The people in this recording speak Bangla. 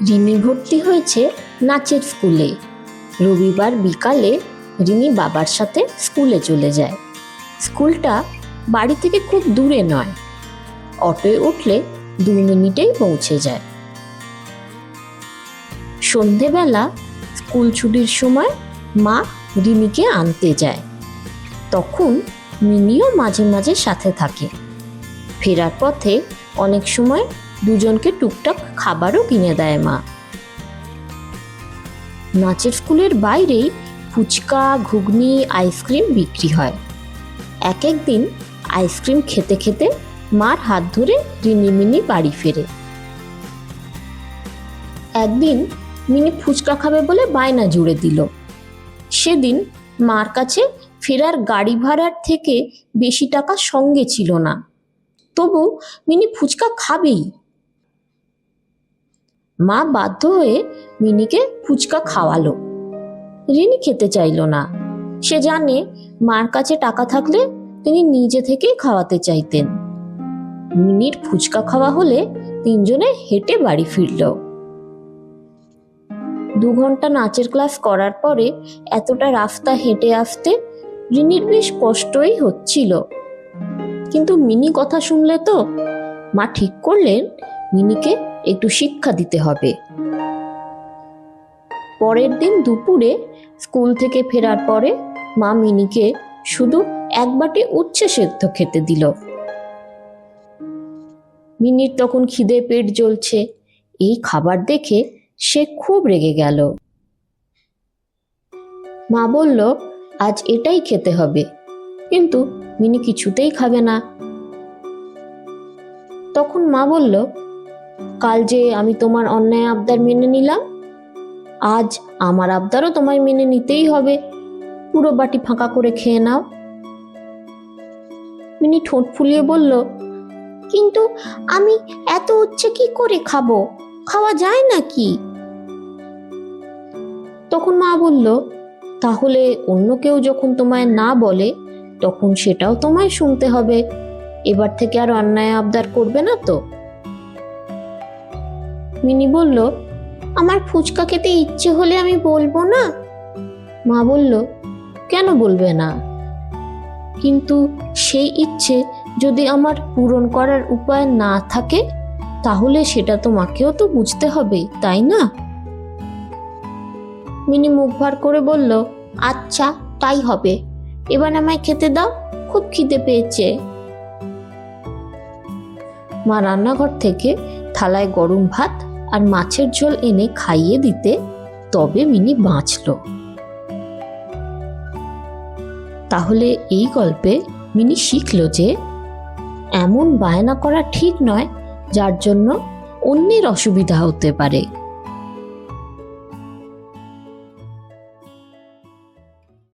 রিনি ভর্তি হয়েছে নাচের স্কুলে। রবিবার বিকালে রিনি বাবার সাথে স্কুলে চলে যায়। স্কুলটা বাড়ি থেকে খুব দূরে নয়, অটোয় উঠলে 2 মিনিটেই পৌঁছে যায়। সন্ধেবেলা স্কুল ছুটির সময় মা রিনিকে আনতে যায়। তখন মিনিও মাঝে মাঝে সাথে থাকে। ফেরার পথে অনেক সময় দুজনকে টুকটাক খাবারও কিনে দেয় মা। নাচের স্কুলের বাইরেই ফুচকা, ঘুগনি, আইসক্রিম বিক্রি হয়। এক একদিন আইসক্রিম খেতে খেতে মার হাত ধরে রিনি মিনি বাড়ি ফেরে। একদিন মিনি ফুচকা খাবে বলে বায়না জুড়ে দিল। সেদিন মার কাছে ফেরার গাড়ি ভাড়ার থেকে বেশি টাকা সঙ্গে ছিল না, তবু মিনি ফুচকা খাবেই। মা বাধ্য হয়ে মিনিকে ফুচকা খাওয়ালো। রিনি খেতে চাইল না। সে জানে মার কাছে টাকা থাকলে তিনি নিজে থেকেই খাওয়াতে চাইতেন। মিনির ফুচকা খাওয়া হলে তিনজনে হেঁটে বাড়ি ফিরল। 2 ঘন্টা নাচের ক্লাস করার পরে এতটা রাস্তা হেঁটে আসতে রিনির বেশ কষ্টই হচ্ছিল। কিন্তু মিনি কথা শুনলে তো মা ঠিক করলেন মিনিকে একটু শিক্ষা দিতে হবে। পরের দিন দুপুরে স্কুল থেকে ফেরার পরে মা মিনিকে শুধু 1 বাটি উচ্ছে সেদ্ধ খেতে দিল। মিনির তখন খিদে পেট জ্বলছে। এই খাবার দেখে সে খুব রেগে গেল। মা বলল, আজ এটাই খেতে হবে, কিন্তু মিনি কিছুতেই খাবে না। তখন মা বলল, কাল যে আমি তোমার অন্যায় আবদার মেনে নিলাম, আজ আমার আবদারও তোমায় মেনে নিতেই হবে। পুরো বাটি ফাঁকা করে খেয়ে নাও। মিনি ঠোঁট ফুলিয়ে বলল, কিন্তু আমি এত উচ্ছে কি করে খাবো? খাওয়া যায় নাকি? তখন মা বলল, তাহলে অন্য কেউ যখন তোমায় না বলে তখন সেটাও তোমায় শুনতে হবে। এবার থেকে আর অন্যায় আবদার করবে না তো? মিনি বলল, আমার ফুচকা খেতে ইচ্ছে হলে আমি বলবো না? মা বলল, কেন বলবে না? কিন্তু সেই ইচ্ছে যদি আমার পূরণ করার উপায় না থাকে, তাহলে সেটা তোমাকেও তো বুঝতে হবে, তাই না? মিনি মুখ ভার করে বলল, আচ্ছা তাই হবে, এবার আমায় খেতে দাও, খুব খিদে পেয়েছে। মা রান্নাঘর থেকে থালায় গরম ভাত আর মাছের ঝোল এনে খাইয়ে দিতে তবে মিনি বাঁচল। তাহলে এই গল্পে মিনি শিখল যে এমন বায়না করা ঠিক নয় যার জন্য অন্যের অসুবিধা হতে পারে।